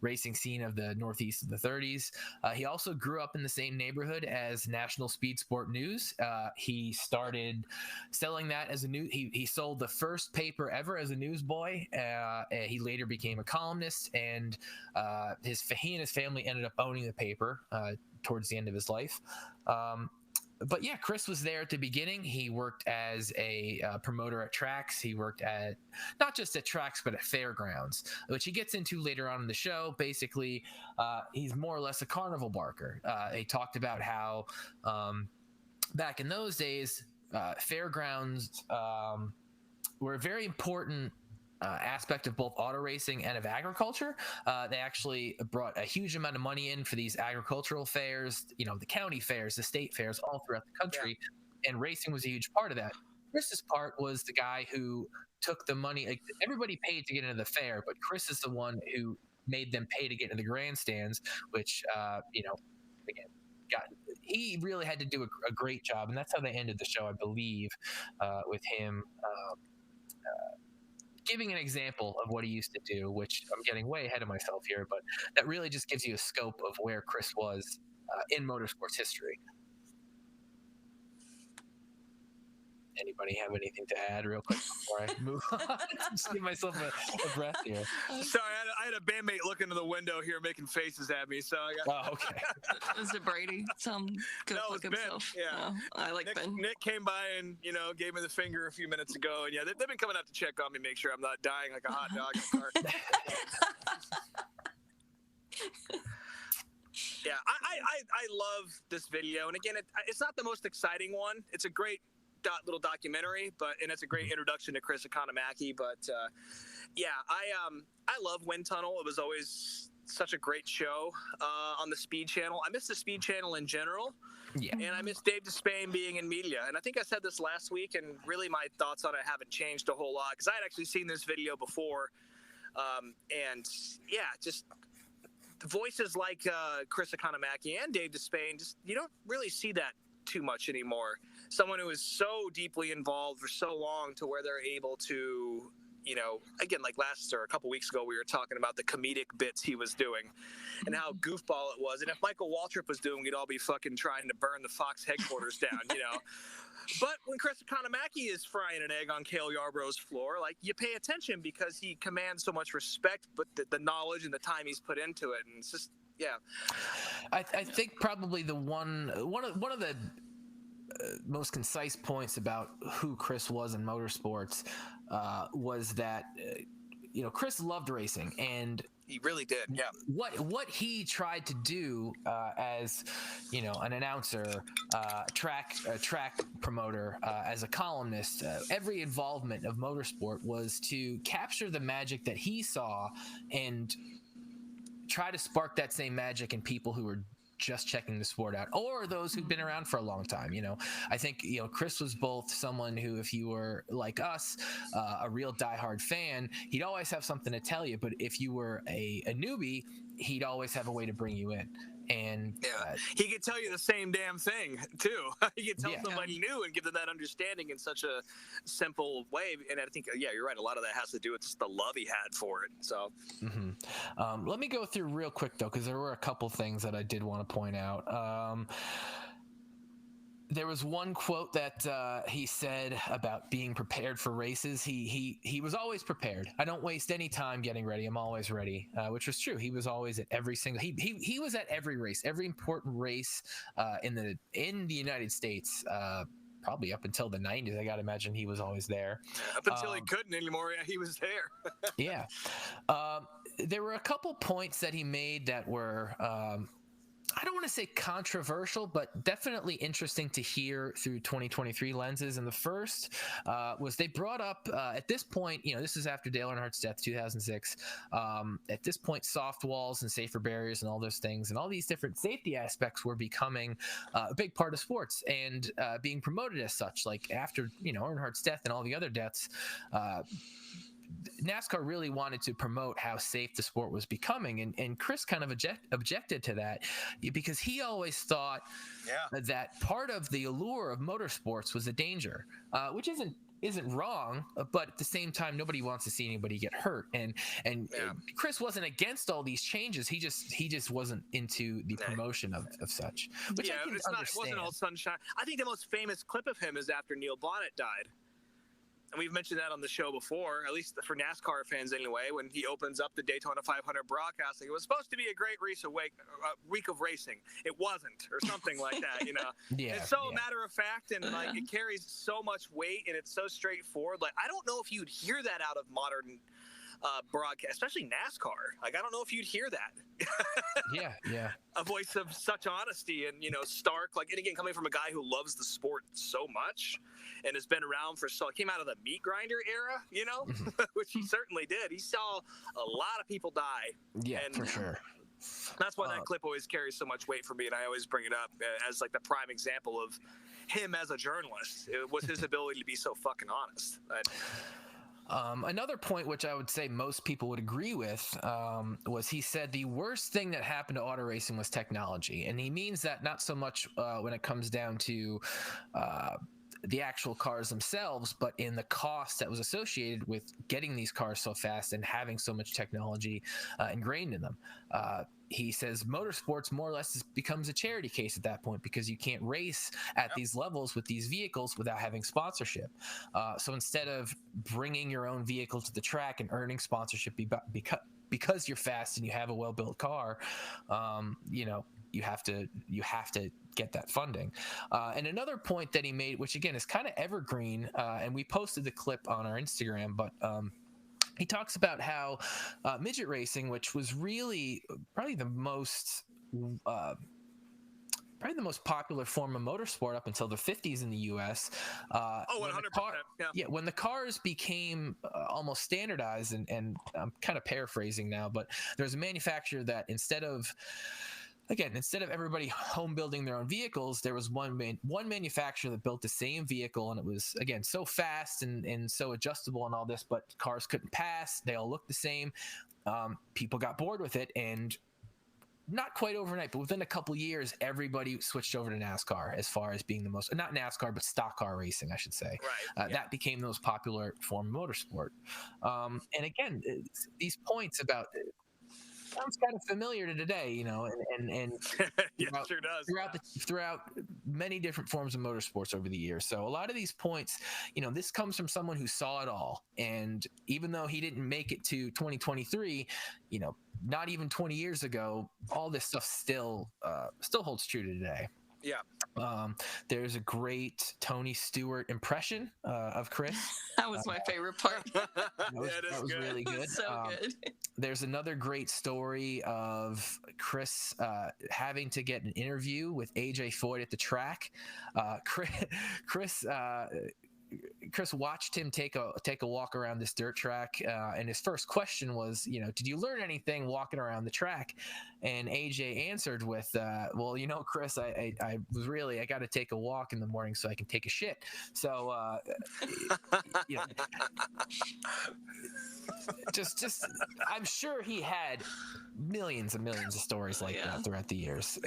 racing scene of the Northeast of the 30s. He also grew up in the same neighborhood as National Speed Sport News. He started selling that as he sold the first paper ever as a newsboy. He later became a columnist, and he and his family ended up owning the paper towards the end of his life. But yeah, Chris was there at the beginning. He worked as a promoter at tracks. He worked at not just at tracks, but at fairgrounds, which he gets into later on in the show. Basically, he's more or less a carnival barker. He talked about how back in those days, fairgrounds were a very important aspect of both auto racing and of agriculture. They actually brought a huge amount of money in for these agricultural fairs, the county fairs, the state fairs, all throughout the country, and racing was a huge part of that. Chris's part was the guy who took the money. Like, everybody paid to get into the fair, but Chris is the one who made them pay to get into the grandstands, which, again, he really had to do a great job, and that's how they ended the show, I believe, with him giving an example of what he used to do, which I'm getting way ahead of myself here, but that really just gives you a scope of where Chris was in motorsports history. Anybody have anything to add real quick before I move on? Just give myself a breath here. Sorry, I had a bandmate looking to the window here making faces at me, so I got... Oh, okay. Was it Brady? Go fuck himself. Yeah. No, I like Ben. Nick came by and, gave me the finger a few minutes ago, and they've been coming out to check on me, make sure I'm not dying like a hot dog in the car. Yeah, I love this video, and again, it's not the most exciting one. It's a great little documentary, and it's a great introduction to Chris Economaki. But I love Wind Tunnel. It was always such a great show on the Speed Channel. I miss the Speed Channel in general. Yeah. And I miss Dave Despain being in media. And I think I said this last week, and really my thoughts on it haven't changed a whole lot, because I had actually seen this video before. And yeah, just voices like Chris Economaki and Dave Despain, you don't really see that too much anymore. Someone who is so deeply involved for so long to where they're able to, again, like a couple weeks ago, we were talking about the comedic bits he was doing and how goofball it was. And if Michael Waltrip was doing, we'd all be fucking trying to burn the Fox headquarters down, But when Chris Economaki is frying an egg on Cale Yarborough's floor, you pay attention because he commands so much respect, but the knowledge and the time he's put into it. And it's just, yeah. I think probably one of the most concise points about who Chris was in motorsports was that Chris loved racing, and he really did. Yeah. What he tried to do as an announcer, track promoter, as a columnist, every involvement of motorsport was to capture the magic that he saw and try to spark that same magic in people who are just checking the sport out, or those who've been around for a long time. I think Chris was both someone who, if you were like us, a real diehard fan, he'd always have something to tell you, but if you were a newbie, he'd always have a way to bring you in. And he could tell you the same damn thing too. He could tell somebody new and give them that understanding in such a simple way. And I think, you're right. A lot of that has to do with just the love he had for it. So, let me go through real quick though, because there were a couple things that I did want to point out. There was one quote that he said about being prepared for races. He was always prepared. I don't waste any time getting ready. I'm always ready, which was true. He was always at every single. He was at every race, every important race in the United States. Probably up until the 90s. I got to imagine he was always there. Up until he couldn't anymore, he was there. Yeah. There were a couple points that he made that were. I don't want to say controversial, but definitely interesting to hear through 2023 lenses. And the first was they brought up at this point, this is after Dale Earnhardt's death, 2006. At this point, soft walls and safer barriers and all those things and all these different safety aspects were becoming a big part of sports and being promoted as such. Like after, Earnhardt's death and all the other deaths, NASCAR really wanted to promote how safe the sport was becoming, and Chris kind of objected to that because he always thought that part of the allure of motorsports was the danger, which isn't wrong, but at the same time, nobody wants to see anybody get hurt. And Chris wasn't against all these changes. He just wasn't into the promotion of such. Which I can understand. It wasn't all sunshine. I think the most famous clip of him is after Neil Bonnet died. And we've mentioned that on the show before, at least for NASCAR fans anyway, when he opens up the Daytona 500 broadcasting. It was supposed to be a great week of racing. It wasn't, or something like that, It's so matter of fact, and it carries so much weight, and it's so straightforward. Like, I don't know if you'd hear that out of modern broadcast, especially NASCAR. Like, I don't know if you'd hear that. Yeah. A voice of such honesty and, stark. Like, and again, coming from a guy who loves the sport so much and has been around came out of the meat grinder era, which he certainly did. He saw a lot of people die. Yeah, and for sure. That's why that clip always carries so much weight for me, and I always bring it up as like the prime example of him as a journalist. It was his ability to be so fucking honest. Another point, which I would say most people would agree with, was he said the worst thing that happened to auto racing was technology. And he means that not so much when it comes down to the actual cars themselves, but in the cost that was associated with getting these cars so fast and having so much technology ingrained in them. He says motorsports more or less becomes a charity case at that point because you can't race at these levels with these vehicles without having sponsorship. So instead of bringing your own vehicle to the track and earning sponsorship because you're fast and you have a well-built car, you have to get that funding. And another point that he made, which again is kind of evergreen, and we posted the clip on our Instagram, but he talks about how midget racing, which was really probably the most popular form of motorsport up until the 50s in the U.S. 100%. When the cars became almost standardized, and I'm kind of paraphrasing now, but there's a manufacturer that instead of everybody home building their own vehicles, there was one manufacturer that built the same vehicle, and it was, again, so fast and so adjustable and all this, but cars couldn't pass. They all looked the same. People got bored with it, and not quite overnight, but within a couple years, everybody switched over to NASCAR as far as being the most, not NASCAR, but stock car racing, I should say. Right. That became the most popular form of motorsport. And again, these points about sounds kind of familiar to today, and sure does. Throughout many different forms of motorsports over the years. So a lot of these points, this comes from someone who saw it all. And even though he didn't make it to 2023, not even 20 years ago, all this stuff still holds true to today. Yeah. There's a great Tony Stewart impression of Chris. That was my favorite part. That was really good. So good. There's another great story of Chris having to get an interview with AJ Foyt at the track. Chris Chris watched him take a walk around this dirt track, and his first question was, did you learn anything walking around the track? And AJ answered with, well, Chris, I got to take a walk in the morning so I can take a shit. So, just I'm sure he had millions and millions of stories like that throughout the years.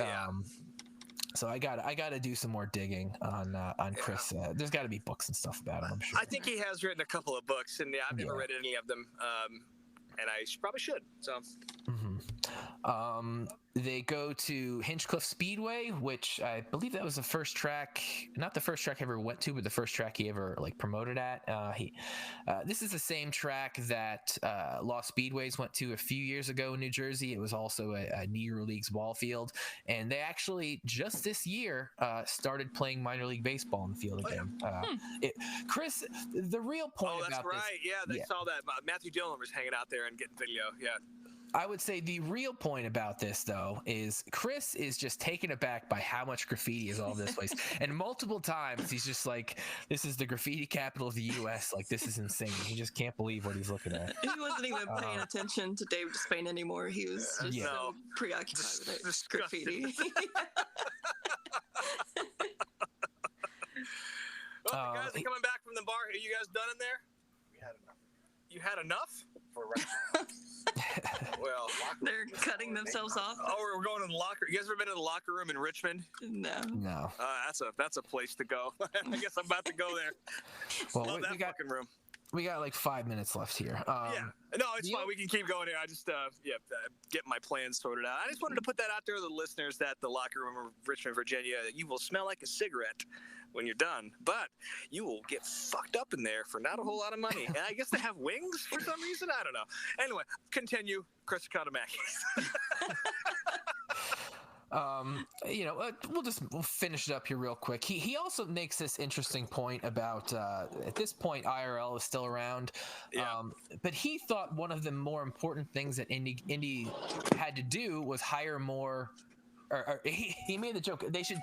So I gotta do some more digging on Chris. There's got to be books and stuff about him, I'm sure. I think he has written a couple of books, and I've never read any of them, and I probably should. So. They go to Hinchcliffe Speedway, which I believe that was the first track, not the first track I ever went to, but the first track he ever promoted at. This is the same track that Lost Speedways went to a few years ago in New Jersey. It was also a Negro Leagues ball field, and they actually just this year started playing minor league baseball in the field again. Chris, the real point about this, they saw that Matthew Dillon was hanging out there and getting video. I would say the real point about this, though, is Chris is just taken aback by how much graffiti is all over this place. And multiple times he's just like, this is the graffiti capital of the U.S. Like, this is insane. He just can't believe what he's looking at. He wasn't even paying attention to Dave Despain anymore. He was just so preoccupied with it. Graffiti. Well, the guys are coming back from the bar. Are you guys done in there? You had enough? For well, they're cutting themselves off. Oh, we're going to the locker. You guys ever been to the locker room in Richmond? No. That's a place to go. I guess I'm about to go there. Well, love that fucking room. We got like 5 minutes left here. No, it's fine. We can keep going here. I just get my plans sorted out. I just wanted to put that out there to the listeners that the locker room of Richmond, Virginia, you will smell like a cigarette when you're done, but you will get fucked up in there for not a whole lot of money. And I guess they have wings for some reason. I don't know. Anyway, continue. Chris Economaki. We'll finish it up here real quick. He also makes this interesting point about at this point IRL is still around, but he thought one of the more important things that Indy had to do was hire more. Or he made the joke they should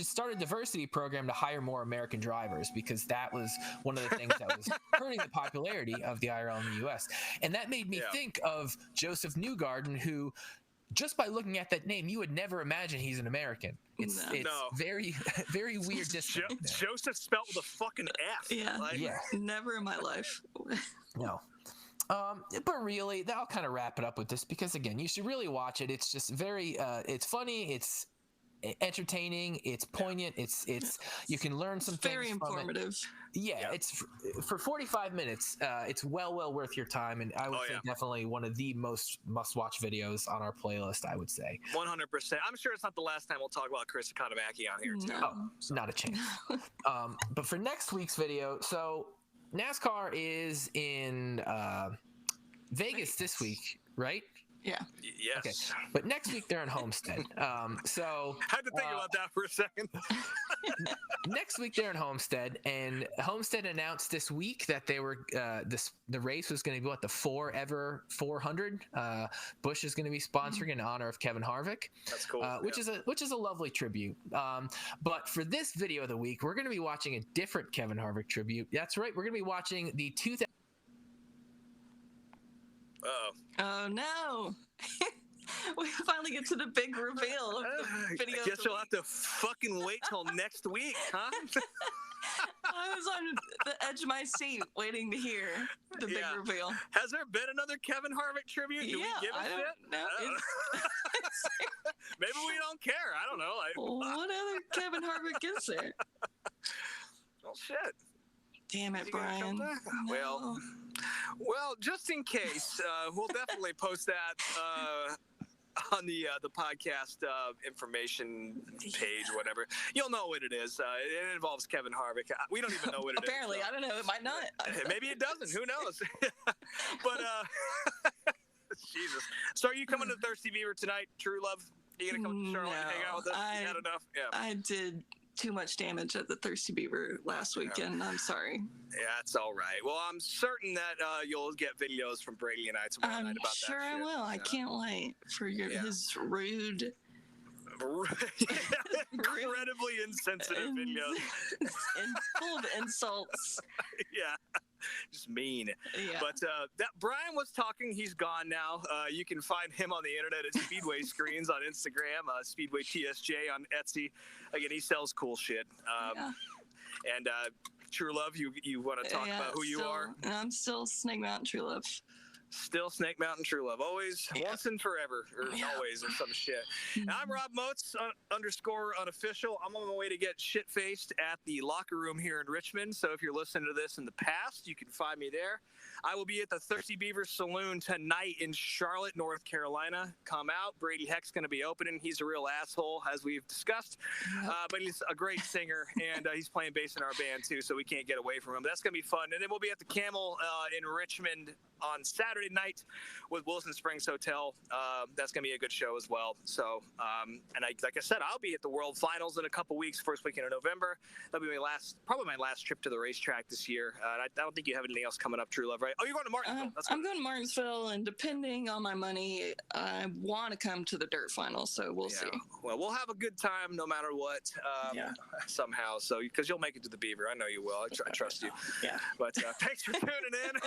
start a diversity program to hire more American drivers, because that was one of the things that was hurting the popularity of the IRL in the U.S. And that made me think of Joseph Newgarden, who, just by looking at that name, you would never imagine he's an American. It's very, very weird. Joseph spelled with a fucking F. Never in my life. No. But really, that'll kind of wrap it up with this, because again, you should really watch it. It's just very, it's funny, it's entertaining, it's poignant, it's you can learn some things. Very informative. It's for 45 minutes. It's well worth your time, and I would say definitely one of the most must-watch videos on our playlist. I would say 100%. I'm sure it's not the last time we'll talk about Chris Economaki on here too. No. Not a chance. But for next week's video, so NASCAR is in Vegas this week, right? Yeah. Yes. Okay. But next week they're in Homestead. So I had to think about that for a second. Next week they're in Homestead, and Homestead announced this week that they were the race was going to go at the Forever 400. Busch is going to be sponsoring in honor of Kevin Harvick. That's cool. Which is a lovely tribute. But for this video of the week, we're going to be watching a different Kevin Harvick tribute. That's right. We're going to be watching the 2000. Oh no. We finally get to the big reveal of the video. I guess you'll have to fucking wait till next week, huh? I was on the edge of my seat waiting to hear the big reveal. Has there been another Kevin Harvick tribute? Do we give a shit? No. Maybe we don't care. I don't know. What other Kevin Harvick is there? Well, shit. Damn it, Brien. No. Well, just in case, we'll definitely post that on the podcast information page, whatever. You'll know what it is. It involves Kevin Harvick. We don't even know what it Apparently, is. I don't know. It might not. Maybe it doesn't. Who knows? But Jesus. So, are you coming to Thirsty Beaver tonight, Truelove? Are you gonna come to Charlotte and hang out with us? You had enough? Yeah. I did too much damage at the Thirsty Beaver last weekend. I'm sorry. Yeah, it's all right. Well, I'm certain that you'll get videos from Brady and I tomorrow night about that. I'm sure I will. I can't wait for his rude incredibly insensitive videos. And full of insults. Yeah. Just mean. Yeah. But that Brien was talking. He's gone now. You can find him on the internet at Speedway Screens on Instagram, Speedway TSJ on Etsy. Again, he sells cool shit. And Truelove, you want to talk about who you are? I'm still Snake Mountain Truelove. Still Snake Mountain Truelove. Always, once and forever, or always, or some shit. And I'm Rob Moats, _unofficial. I'm on my way to get shit-faced at the Locker Room here in Richmond. So if you're listening to this in the past, you can find me there. I will be at the Thirsty Beaver Saloon tonight in Charlotte, North Carolina. Come out. Brady Heck's going to be opening. He's a real asshole, as we've discussed. But he's a great singer, and he's playing bass in our band, too, so we can't get away from him. That's going to be fun. And then we'll be at the Camel in Richmond on Saturday night with Wilson Springs Hotel. That's going to be a good show as well. So, and like I said, I'll be at the World Finals in a couple weeks, first weekend of November. That'll be probably my last trip to the racetrack this year. I don't think you have anything else coming up, Truelove, right? Oh, you're going to Martinsville. I'm going to Martinsville, and depending on my money, I want to come to the dirt final, so we'll see. Well, we'll have a good time no matter what, somehow. So, because you'll make it to the Beaver. I know you will. I trust you. Yeah. But thanks for tuning in.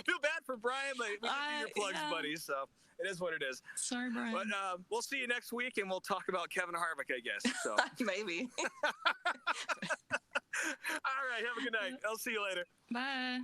Feel bad for Brien, but we can do your plugs, buddy. So it is what it is. Sorry, Brien. But we'll see you next week, and we'll talk about Kevin Harvick, I guess. So maybe. All right. Have a good night. I'll see you later. Bye.